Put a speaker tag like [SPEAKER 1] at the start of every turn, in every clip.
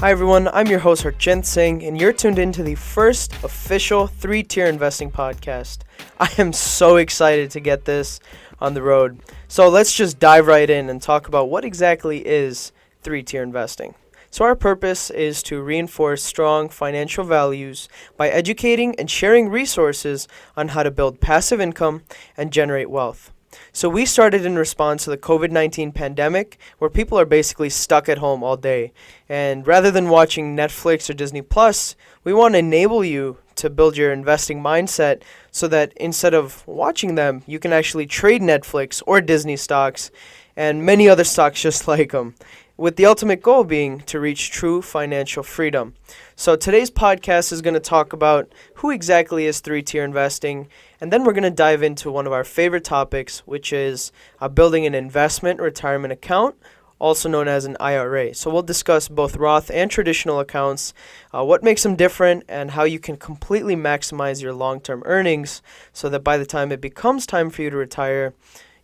[SPEAKER 1] Hi everyone, I'm your host Harjint Singh, and you're tuned into the first official 3-tier investing podcast. I am so excited to get this on the road. So let's just dive right in and talk about what exactly is 3-tier investing. So our purpose is to reinforce strong financial values by educating and sharing resources on how to build passive income and generate wealth. So we started in response to the COVID-19 pandemic, where people are basically stuck at home all day. And rather than watching Netflix or Disney Plus, we want to enable you to build your investing mindset so that instead of watching them, you can actually trade Netflix or Disney stocks and many other stocks just like them, with the ultimate goal being to reach true financial freedom. So today's podcast is going to talk about who exactly is 3-tier investing, and then we're going to dive into one of our favorite topics, which is building an investment retirement account, also known as an IRA. So we'll discuss both Roth and traditional accounts, what makes them different, and how you can completely maximize your long-term earnings so that by the time it becomes time for you to retire,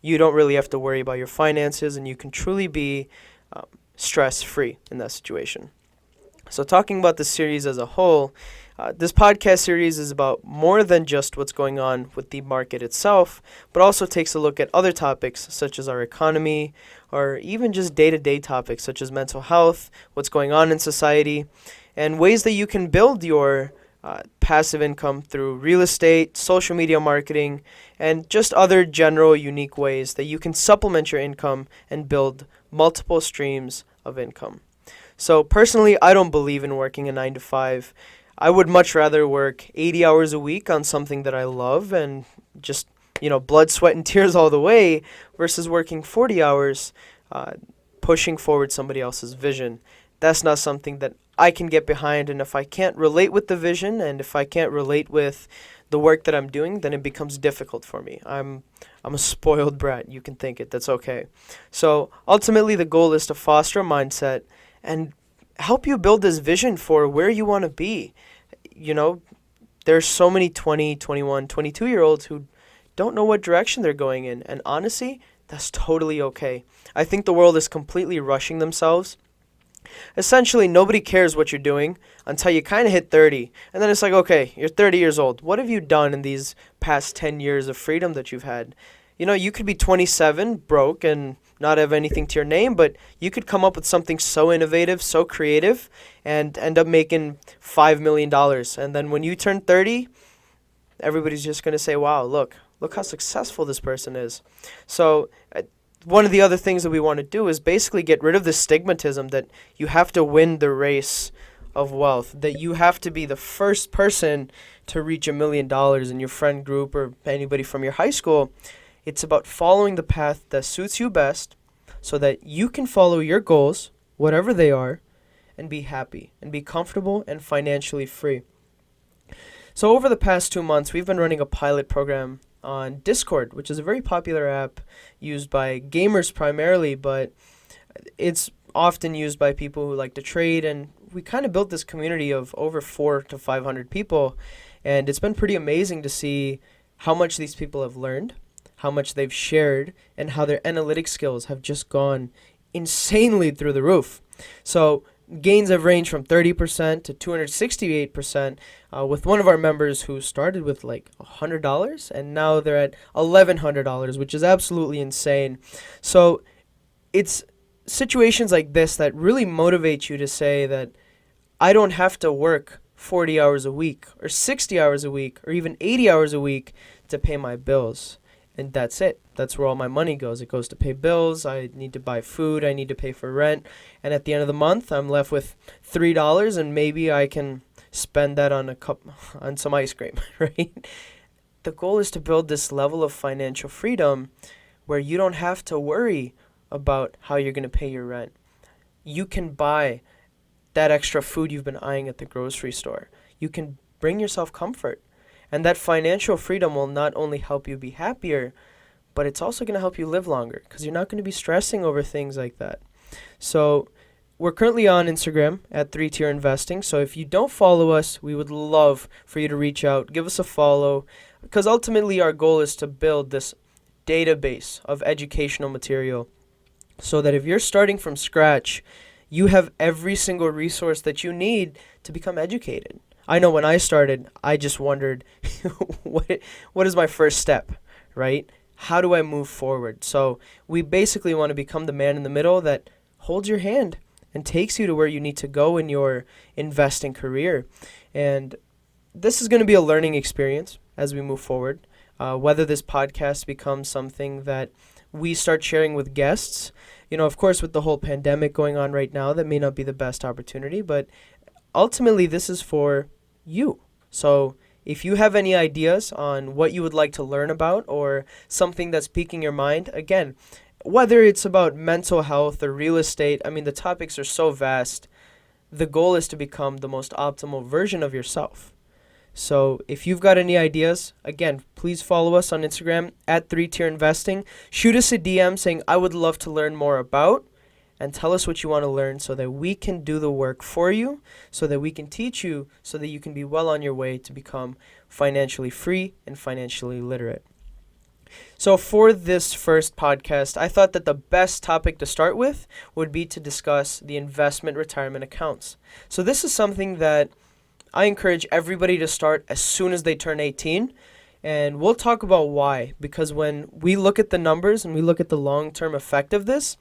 [SPEAKER 1] you don't really have to worry about your finances and you can truly be stress-free in that situation. So talking about the series as a whole, this podcast series is about more than just what's going on with the market itself, but also takes a look at other topics such as our economy, or even just day-to-day topics such as mental health, what's going on in society, and ways that you can build your passive income through real estate, social media marketing, and just other general unique ways that you can supplement your income and build multiple streams of income. So personally, I don't believe in working a 9 to 5. I would much rather work 80 hours a week on something that I love and just, blood, sweat, and tears all the way versus working 40 hours pushing forward somebody else's vision. That's not something that I can get behind, and if I can't relate with the vision and if I can't relate with the work that I'm doing, then it becomes difficult for me. I'm a spoiled brat. You can think it. That's okay. So ultimately, the goal is to foster a mindset and help you build this vision for where you want to be. There's so many 20, 21, 22-year-olds who don't know what direction they're going in. And honestly, that's totally okay. I think the world is completely rushing themselves. Essentially, nobody cares what you're doing until you kind of hit 30. And then it's like, okay, you're 30 years old. What have you done in these past 10 years of freedom that you've had? You could be 27, broke, and not have anything to your name, but you could come up with something so innovative, so creative, and end up making $5 million. And then when you turn 30, everybody's just going to say, wow, look how successful this person is. So one of the other things that we want to do is basically get rid of the stigmatism that you have to win the race of wealth, that you have to be the first person to reach $1 million in your friend group or anybody from your high school. It's about following the path that suits you best so that you can follow your goals, whatever they are, and be happy and be comfortable and financially free. So over the past 2 months, we've been running a pilot program on Discord, which is a very popular app used by gamers primarily, but it's often used by people who like to trade, and we kind of built this community of over 400 to 500 people, and it's been pretty amazing to see how much these people have learned, how much they've shared, and how their analytic skills have just gone insanely through the roof. So gains have ranged from 30% to 268%, with one of our members who started with like $100 and now they're at $1,100, which is absolutely insane. So it's situations like this that really motivate you to say that I don't have to work 40 hours a week or 60 hours a week or even 80 hours a week to pay my bills. And that's it. That's where all my money goes. It goes to pay bills. I need to buy food. I need to pay for rent. And at the end of the month, I'm left with $3, and maybe I can spend that on some ice cream, right? The goal is to build this level of financial freedom where you don't have to worry about how you're going to pay your rent. You can buy that extra food you've been eyeing at the grocery store. You can bring yourself comfort. And that financial freedom will not only help you be happier, but it's also going to help you live longer because you're not going to be stressing over things like that. So we're currently on Instagram at 3-tier investing. So if you don't follow us, we would love for you to reach out, give us a follow, because ultimately our goal is to build this database of educational material so that if you're starting from scratch, You have every single resource that you need to become educated. I know when I started, I just wondered, what is my first step, right? How do I move forward? So we basically want to become the man in the middle that holds your hand and takes you to where you need to go in your investing career. And this is going to be a learning experience as we move forward. Whether this podcast becomes something that we start sharing with guests, of course, with the whole pandemic going on right now, that may not be the best opportunity, but ultimately this is for you. So if you have any ideas on what you would like to learn about or something that's piquing your mind, again, whether it's about mental health or real estate, the topics are so vast. The goal is to become the most optimal version of yourself. So if you've got any ideas, again, please follow us on Instagram at 3Tier Investing. Shoot us a DM saying, I would love to learn more about, and tell us what you want to learn so that we can do the work for you, so that we can teach you, so that you can be well on your way to become financially free and financially literate. So for this first podcast, I thought that the best topic to start with would be to discuss the investment retirement accounts. So this is something that I encourage everybody to start as soon as they turn 18. And we'll talk about why. Because when we look at the numbers and we look at the long-term effect of this,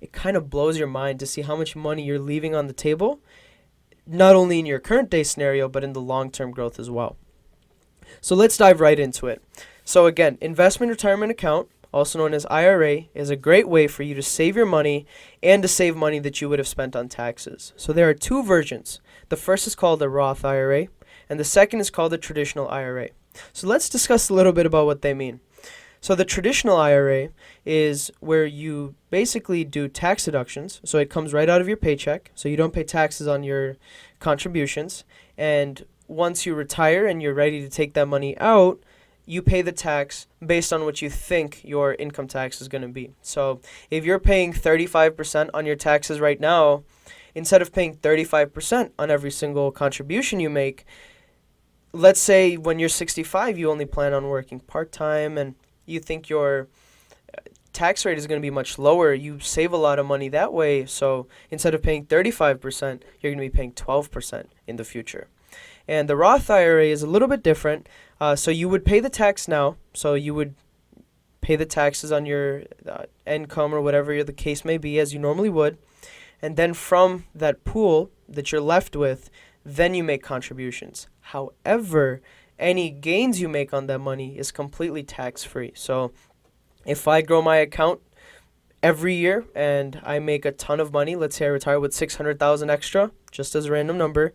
[SPEAKER 1] it kind of blows your mind to see how much money you're leaving on the table, not only in your current day scenario, but in the long-term growth as well. So let's dive right into it. So again, investment retirement account, also known as IRA, is a great way for you to save your money and to save money that you would have spent on taxes. So there are two versions. The first is called a Roth IRA, and the second is called a traditional IRA. So let's discuss a little bit about what they mean. So the traditional IRA is where you basically do tax deductions. So it comes right out of your paycheck. So you don't pay taxes on your contributions. And once you retire and you're ready to take that money out, you pay the tax based on what you think your income tax is going to be. So if you're paying 35% on your taxes right now, instead of paying 35% on every single contribution you make, let's say when you're 65, you only plan on working part-time and you think your tax rate is going to be much lower. You save a lot of money that way. So instead of paying 35%, you're going to be paying 12% in the future. And the Roth IRA is a little bit different. So you would pay the tax now. So you would pay the taxes on your income or whatever the case may be, as you normally would. And then from that pool that you're left with, then you make contributions. However, any gains you make on that money is completely tax-free. So if I grow my account every year and I make a ton of money, let's say I retire with $600,000 extra, just as a random number,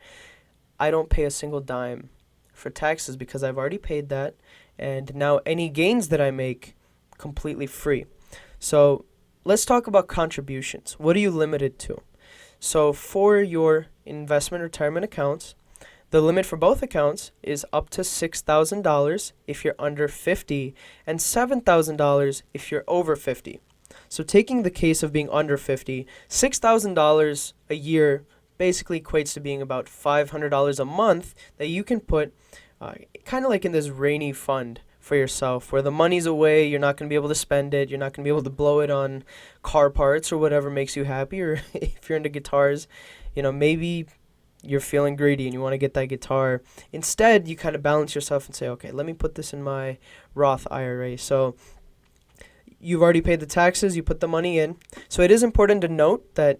[SPEAKER 1] I don't pay a single dime for taxes because I've already paid that, and now any gains that I make, completely free. So let's talk about contributions. What are you limited to? So for your investment retirement accounts, the limit for both accounts is up to $6,000 if you're under 50 and $7,000 if you're over 50. So taking the case of being under 50, $6,000 a year basically equates to being about $500 a month that you can put kind of like in this rainy fund for yourself, where the money's away, you're not going to be able to spend it, you're not going to be able to blow it on car parts or whatever makes you happy, or if you're into guitars, maybe you're feeling greedy and you want to get that guitar. Instead, you kind of balance yourself and say, okay, let me put this in my Roth IRA. So you've already paid the taxes, you put the money in. So it is important to note that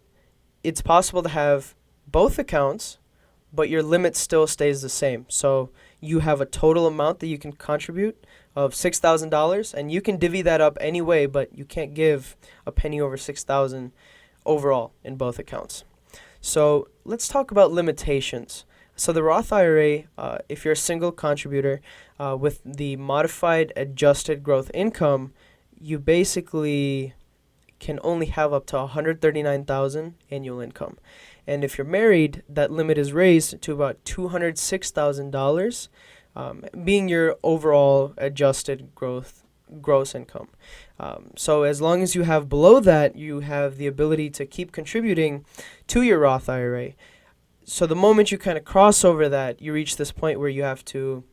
[SPEAKER 1] it's possible to have both accounts, but your limit still stays the same. So you have a total amount that you can contribute of $6,000, and you can divvy that up any way, but you can't give a penny over $6,000 overall in both accounts. So let's talk about limitations. So the Roth IRA, if you're a single contributor with the modified adjusted growth income, you basically can only have up to $139,000 annual income. And if you're married, that limit is raised to about $206,000, being your overall adjusted gross income. So as long as you have below that, you have the ability to keep contributing to your Roth IRA. So the moment you kind of cross over that, you reach this point where you have to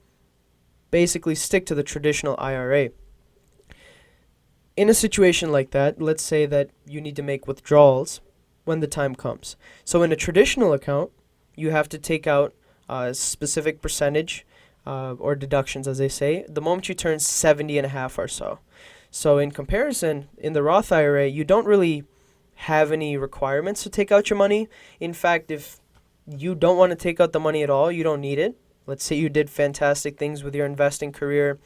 [SPEAKER 1] basically stick to the traditional IRA. In a situation like that, let's say that you need to make withdrawals when the time comes. So in a traditional account, you have to take out a specific percentage or deductions, as they say, the moment you turn 70 and a half or so. So in comparison, in the Roth IRA, you don't really have any requirements to take out your money. In fact, if you don't want to take out the money at all, you don't need it. Let's say you did fantastic things with your investing career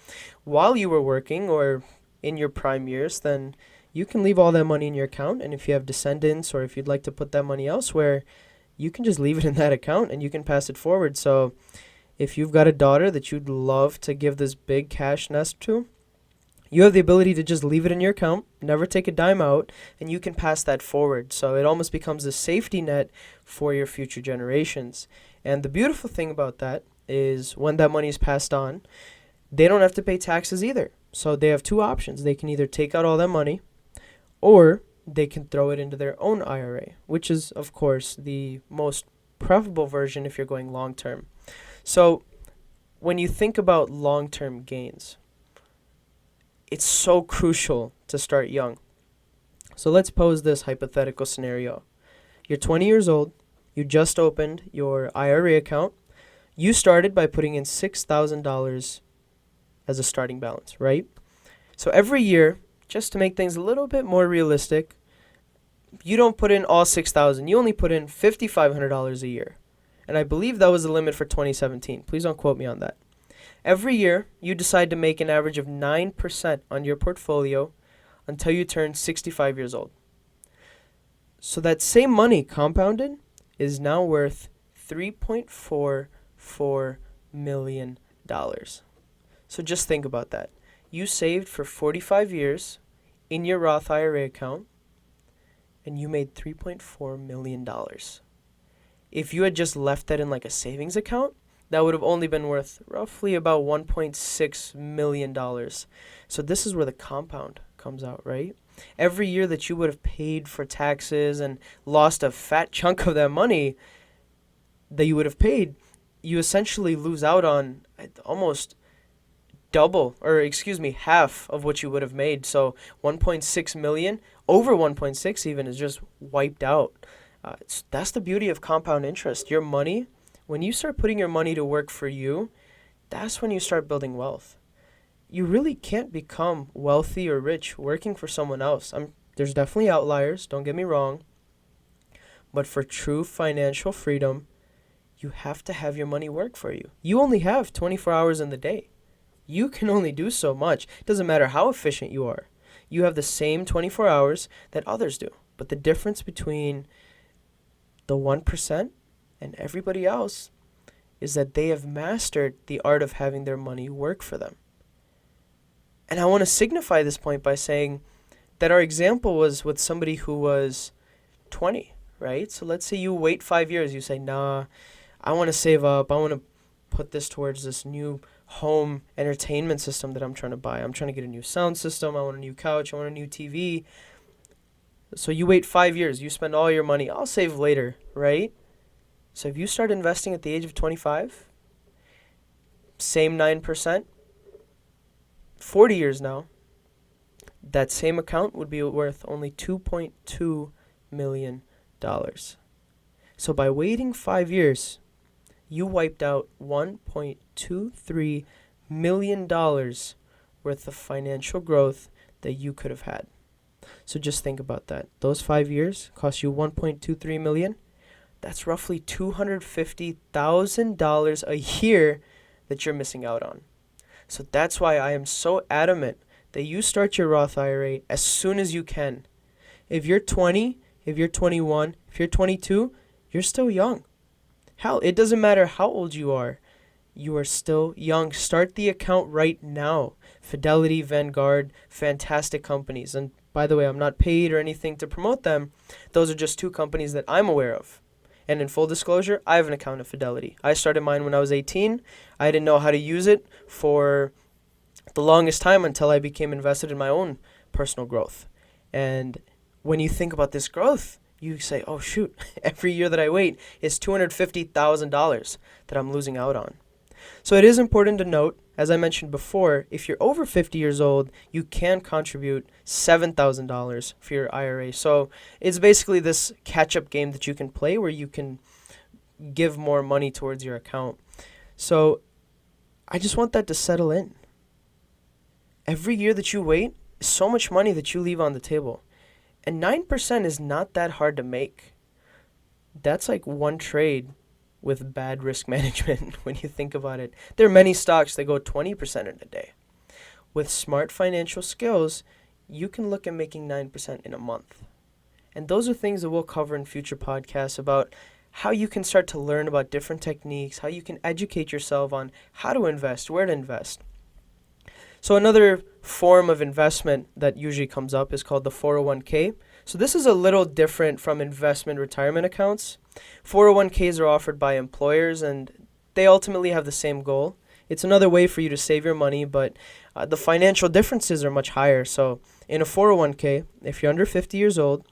[SPEAKER 1] while you were working or in your prime years, then you can leave all that money in your account. And if you have descendants or if you'd like to put that money elsewhere, you can just leave it in that account and you can pass it forward. So if you've got a daughter that you'd love to give this big cash nest to, you have the ability to just leave it in your account, never take a dime out, and you can pass that forward. So it almost becomes a safety net for your future generations. And the beautiful thing about that is when that money is passed on, they don't have to pay taxes either. So they have two options. They can either take out all that money or they can throw it into their own IRA, which is, of course, the most preferable version if you're going long term. So when you think about long-term gains, it's so crucial to start young. So let's pose this hypothetical scenario. You're 20 years old. You just opened your IRA account. You started by putting in $6,000 as a starting balance, right? So every year, just to make things a little bit more realistic, you don't put in all $6,000. You only put in $5,500 a year. And I believe that was the limit for 2017. Please don't quote me on that. Every year, you decide to make an average of 9% on your portfolio until you turn 65 years old. So that same money compounded is now worth $3.44 million. So just think about that. You saved for 45 years in your Roth IRA account, and you made $3.4 million. If you had just left that in like a savings account, that would have only been worth roughly about $1.6 million. So this is where the compound comes out, right? Every year that you would have paid for taxes and lost a fat chunk of that money that you would have paid, you essentially lose out on almost double, or excuse me, half of what you would have made. So 1.6 million, over 1.6 even, is just wiped out. That's the beauty of compound interest. Your money, when you start putting your money to work for you, that's when you start building wealth. You really can't become wealthy or rich working for someone else. There's definitely outliers, don't get me wrong. But for true financial freedom, you have to have your money work for you. You only have 24 hours in the day. You can only do so much. It doesn't matter how efficient you are. You have the same 24 hours that others do. But the difference between the 1% and everybody else is that they have mastered the art of having their money work for them. And I want to signify this point by saying that our example was with somebody who was 20, right? So let's say you wait 5 years. You say, nah, I want to save up. I want to put this towards this new home entertainment system that I'm trying to buy. I'm trying to get a new sound system. I want a new couch. I want a new TV. So you wait 5 years. You spend all your money. I'll save later, right? So if you start investing at the age of 25, same 9%, 40 years now, that same account would be worth only $2.2 million. So by waiting 5 years, you wiped out $1.23 million worth of financial growth that you could have had. So just think about that. Those 5 years cost you $1.23 million. That's roughly $250,000 a year that you're missing out on. So that's why I am so adamant that you start your Roth IRA as soon as you can. If you're 20, if you're 21, if you're 22, you're still young. Hell, it doesn't matter how old you are still young. Start the account right now. Fidelity, Vanguard, fantastic companies. And by the way, I'm not paid or anything to promote them. Those are just two companies that I'm aware of. And in full disclosure, I have an account at Fidelity. I started mine when I was 18. I didn't know how to use it for the longest time until I became invested in my own personal growth. And when you think about this growth, you say, oh shoot, every year that I wait is $250,000 that I'm losing out on. So it is important to note, as I mentioned before, if you're over 50 years old, you can contribute $7,000 for your IRA. So it's basically this catch-up game that you can play where you can give more money towards your account. So I just want that to settle in. Every year that you wait is so much money that you leave on the table. And 9% is not that hard to make. That's like one trade with bad risk management when you think about it. There are many stocks that go 20% in a day. With smart financial skills, you can look at making 9% in a month. And those are things that we'll cover in future podcasts about how you can start to learn about different techniques, how you can educate yourself on how to invest, where to invest. So another form of investment that usually comes up is called the 401k. So this is a little different from investment retirement accounts. 401ks are offered by employers and they ultimately have the same goal. It's another way for you to save your money, but the financial differences are much higher. So in a 401k, if you're under 50 years old,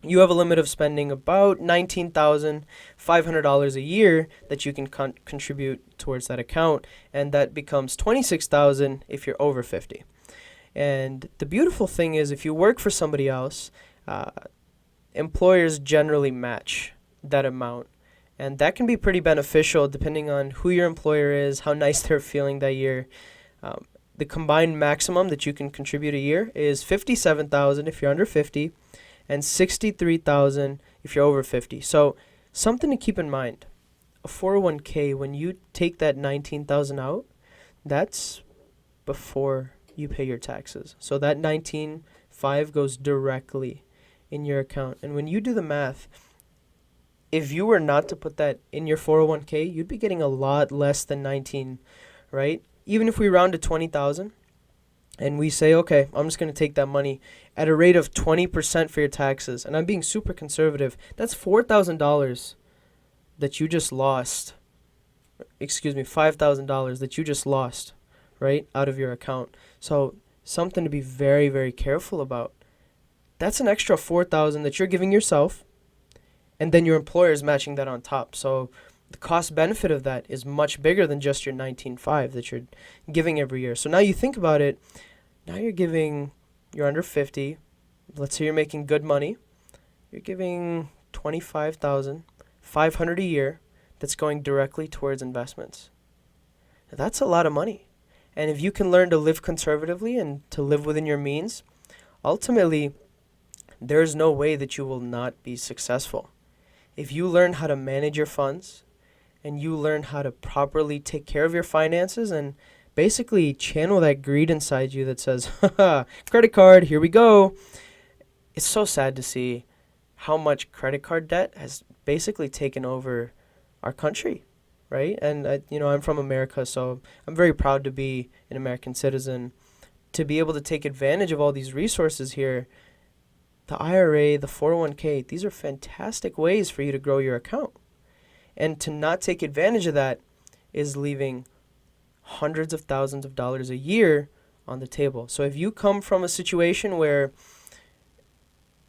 [SPEAKER 1] you have a limit of spending about $19,500 a year that you can contribute towards that account, and that becomes $26,000 if you're over 50. And the beautiful thing is, if you work for somebody else, employers generally match that amount, and that can be pretty beneficial depending on who your employer is, how nice they're feeling that year. The combined maximum that you can contribute a year is $57,000 if you're under 50. And $63,000 if you're over 50. So something to keep in mind. A 401k, when you take that $19,000 out, that's before you pay your taxes. So that $19,500 goes directly in your account. And when you do the math, if you were not to put that in your 401k, you'd be getting a lot less than 19, right? Even if we round to 20,000 and we say, okay, I'm just going to take that money at a rate of 20% for your taxes, and I'm being super conservative, that's $4,000 that you just lost. $5,000 that you just lost, right, out of your account. So something to be very, very careful about. That's an extra $4,000 that you're giving yourself, and then your employer is matching that on top. So the cost benefit of that is much bigger than just your $19,500 that you're giving every year. So now you think about it, now you're under 50, let's say you're making good money, you're giving $25,500 a year that's going directly towards investments. Now, that's a lot of money. And if you can learn to live conservatively and to live within your means, ultimately, there's no way that you will not be successful. If you learn how to manage your funds and you learn how to properly take care of your finances and basically channel that greed inside you that says, haha, credit card, here we go. It's so sad to see how much credit card debt has basically taken over our country, right? And, I'm from America, so I'm very proud to be an American citizen, to be able to take advantage of all these resources here. The IRA, the 401k, these are fantastic ways for you to grow your account. And to not take advantage of that is leaving hundreds of thousands of dollars a year on the table. So if you come from a situation where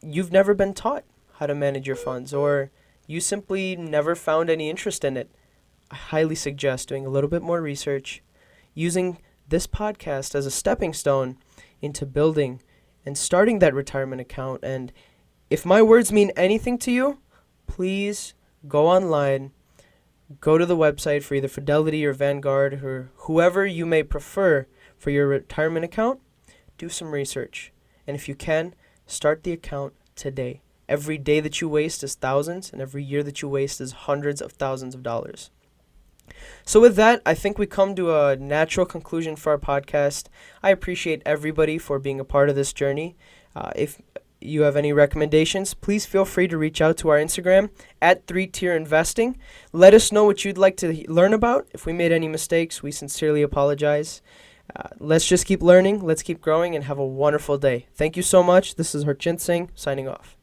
[SPEAKER 1] you've never been taught how to manage your funds, or you simply never found any interest in it, I highly suggest doing a little bit more research, using this podcast as a stepping stone into building and starting that retirement account. And if my words mean anything to you, please go online, go to the website for either Fidelity or Vanguard or whoever you may prefer for your retirement account. Do some research. And if you can, start the account today. Every day that you waste is thousands, and every year that you waste is hundreds of thousands of dollars. So with that, I think we come to a natural conclusion for our podcast. I appreciate everybody for being a part of this journey. If you have any recommendations, please feel free to reach out to our Instagram at 3Tier Investing. Let us know what you'd like to learn about. If we made any mistakes, we sincerely apologize. Let's just keep learning, let's keep growing, and have a wonderful day. Thank you so much. This is Harjit Singh signing off.